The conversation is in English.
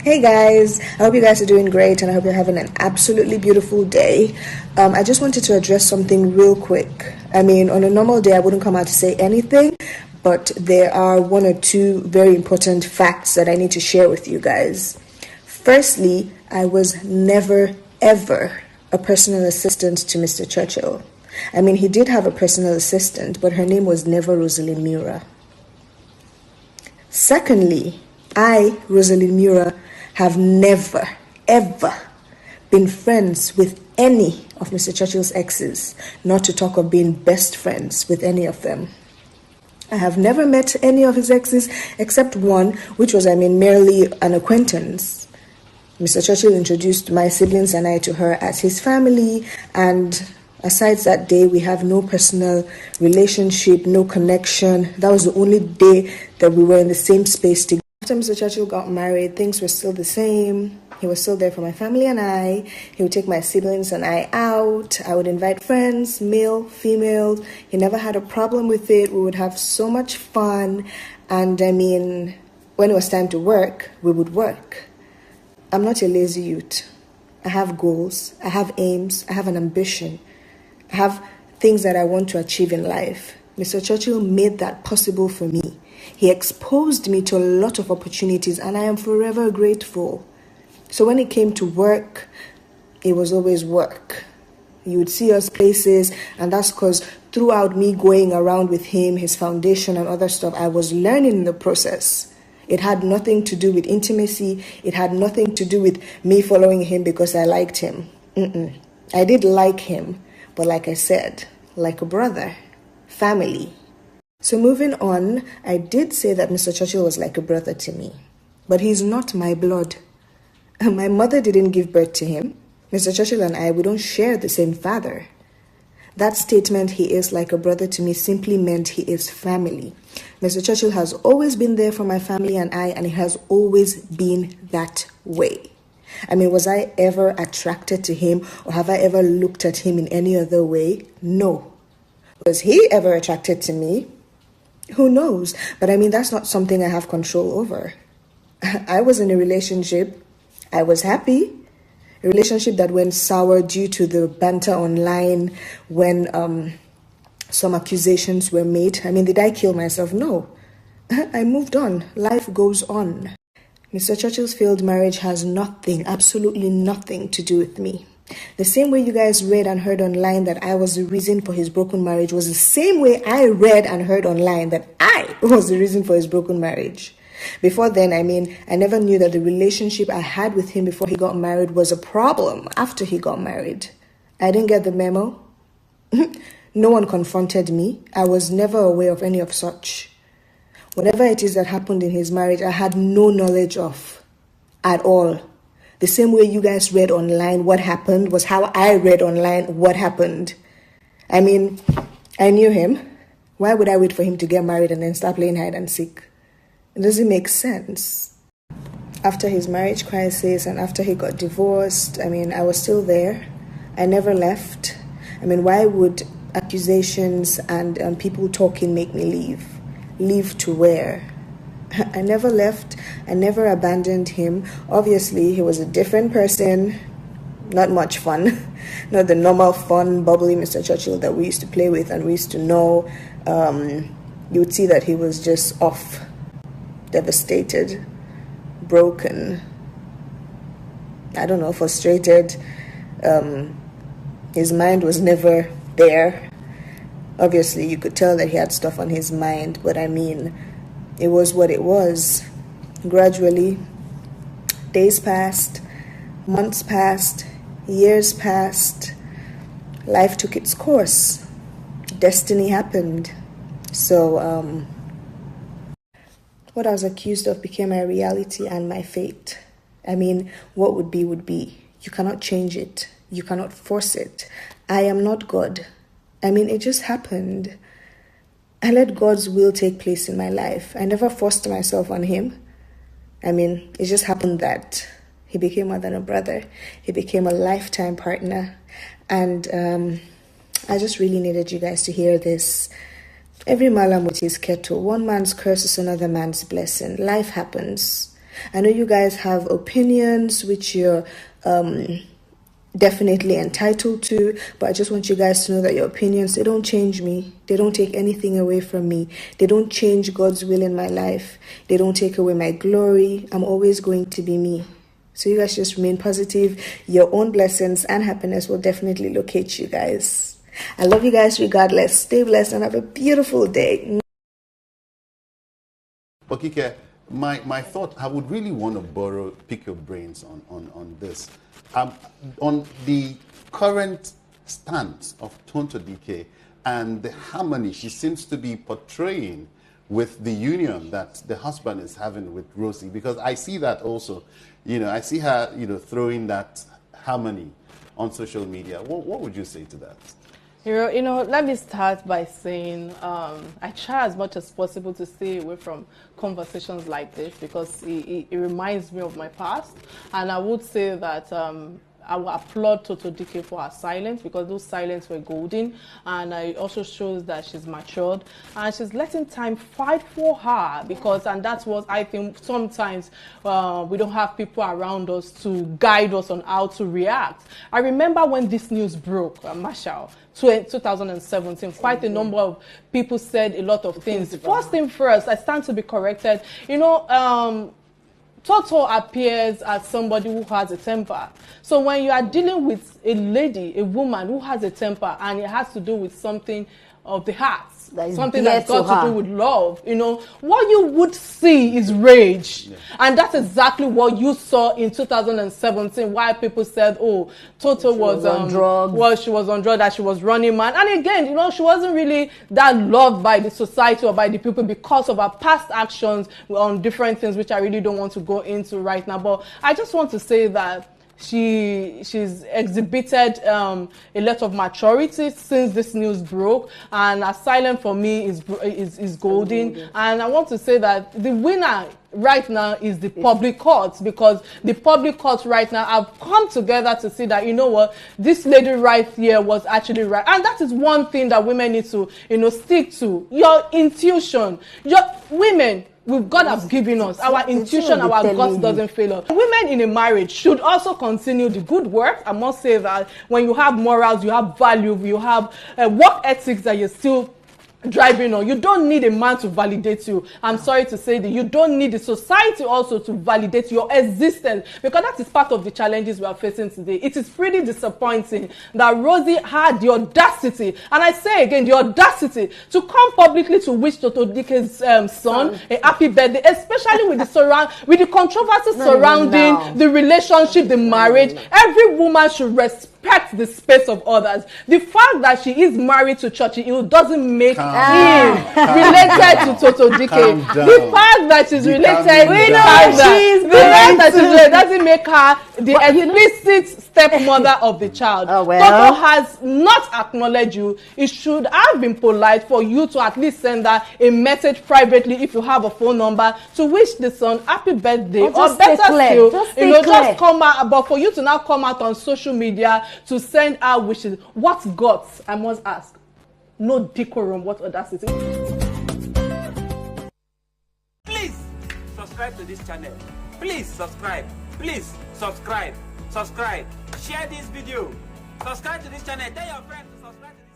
Hey guys, I hope you guys are doing great and I hope you're having an absolutely beautiful day. I just wanted to address something real quick. On a normal day, I wouldn't come out to say anything, but there are one or two very important facts that I need to share with you guys. Firstly, I was never, ever a personal assistant to Mr. Churchill. He did have a personal assistant, but her name was never Rosalind Meurer. Secondly, Rosalind Meurer, have never, ever been friends with any of Mr. Churchill's exes, not to talk of being best friends with any of them. I have never met any of his exes except one, which was, merely an acquaintance. Mr. Churchill introduced my siblings and I to her as his family, and aside that day, we have no personal relationship, no connection. That was the only day that we were in the same space together. After Mr. Churchill got married, things were still the same. He was still there for my family and I. He would take my siblings and I out. I would invite friends, male, female. He never had a problem with it. We would have so much fun. And when it was time to work, we would work. I'm not a lazy youth. I have goals. I have aims. I have an ambition. I have things that I want to achieve in life. Mr. Churchill made that possible for me. He exposed me to a lot of opportunities, and I am forever grateful. So when it came to work, it was always work. You would see us places, and that's because throughout me going around with him, his foundation and other stuff, I was learning in the process. It had nothing to do with intimacy. It had nothing to do with me following him because I liked him. I did like him, but like I said, like a brother, family. So moving on, I did say that Mr. Churchill was like a brother to me, but he's not my blood. My mother didn't give birth to him. Mr. Churchill and I, we don't share the same father. That statement, he is like a brother to me, simply meant he is family. Mr. Churchill has always been there for my family and I, and he has always been that way. Was I ever attracted to him or have I ever looked at him in any other way? No. Was he ever attracted to me? Who knows? But that's not something I have control over. I was in a relationship. I was happy. A relationship that went sour due to the banter online when some accusations were made. Did I kill myself? No. I moved on. Life goes on. Mr. Churchill's failed marriage has nothing, absolutely nothing to do with me. The same way you guys read and heard online that I was the reason for his broken marriage was the same way I read and heard online that I was the reason for his broken marriage. Before then, I never knew that the relationship I had with him before he got married was a problem after he got married. I didn't get the memo. No one confronted me. I was never aware of any of such. Whatever it is that happened in his marriage, I had no knowledge of at all. The same way you guys read online what happened was how I read online what happened. I knew him. Why would I wait for him to get married and then start playing hide and seek? It doesn't make sense. After his marriage crisis and after he got divorced, I was still there. I never left. Why would accusations and people talking make me leave? Leave to where? I never left. I never abandoned him. Obviously, he was a different person. Not much fun. Not the normal fun, bubbly Mr. Churchill that we used to play with and we used to know. You would see that he was just off, devastated, broken, frustrated. His mind was never there. Obviously, you could tell that he had stuff on his mind, but it was what it was. Gradually, days passed, months passed, years passed. Life took its course. Destiny happened. So, what I was accused of became my reality and my fate. What would be would be. You cannot change it. You cannot force it. I am not God. It just happened. I let God's will take place in my life. I never forced myself on him. It just happened that he became more than a brother. He became a lifetime partner. And I just really needed you guys to hear this. Every malam with his kettle. One man's curse is another man's blessing. Life happens. I know you guys have opinions which you're definitely entitled to, but I just want you guys to know that your opinions, they don't change me. They don't take anything away from me. They don't change God's will in my life. They don't take away my glory. I'm always going to be me. So you guys just remain positive. Your own blessings and happiness will definitely locate you guys. I love you guys regardless. Stay blessed and have a beautiful day. But Dikeh, my thought, I would really want to pick your brains on this. On the current stance of Tonto Dikeh and the harmony she seems to be portraying with the union that the husband is having with Rosy, because I see that also, I see her, throwing that harmony on social media. What would you say to that? Let me start by saying I try as much as possible to stay away from conversations like this because it reminds me of my past. And I would say that I will applaud Tonto Dikeh for her silence because those silence were golden. And it also shows that she's matured and she's letting time fight for her and that's what I think sometimes we don't have people around us to guide us on how to react. I remember when this news broke, Marshall, 2017, quite a number of people said a lot of things. First thing first, I stand to be corrected. Tonto appears as somebody who has a temper. So when you are dealing with a lady, a woman who has a temper, and it has to do with something of the heart, something that's got to do with love, what you would see is rage. Yeah. And that's exactly what you saw in 2017, why people said, oh, Tonto was on drugs. Well, she was on drugs, that she was running mad. And again, she wasn't really that loved by the society or by the people because of her past actions on different things, which I really don't want to go into right now. But I just want to say that she's exhibited a lot of maturity since this news broke, and her silence for me is golden. And I want to say that the winner right now is the public courts, because the public courts right now have come together to see that this lady right here was actually right. And that is one thing that women need to stick to. Your intuition. Women, God has given us our intuition, our guts doesn't fail us. Women in a marriage should also continue the good work. I must say that when you have morals, you have value, you have work ethics that you're still driving on. You don't need a man to validate you. I'm sorry to say that you don't need the society also to validate your existence, because that is part of the challenges we are facing today. It is pretty disappointing that Rosy had the audacity, and I say again, the audacity to come publicly to wish Tonto Dikeh's son a happy birthday, especially with the controversy surrounding the relationship, the marriage. Every woman should respect the space of others. The fact that she is married to Churchil doesn't make him related to Tonto Dikeh. The fact that she's related doesn't make her the explicit stepmother of the child. Tonto has not acknowledged you. It should have been polite for you to at least send her a message privately if you have a phone number to wish the son happy birthday, or better still, just come out. But for you to now come out on social media to send her wishes, what guts, I must ask. No decorum, what audacity. Please subscribe to this channel. Please subscribe. Please subscribe. Share this video. Subscribe to this channel. Tell your friends to subscribe to this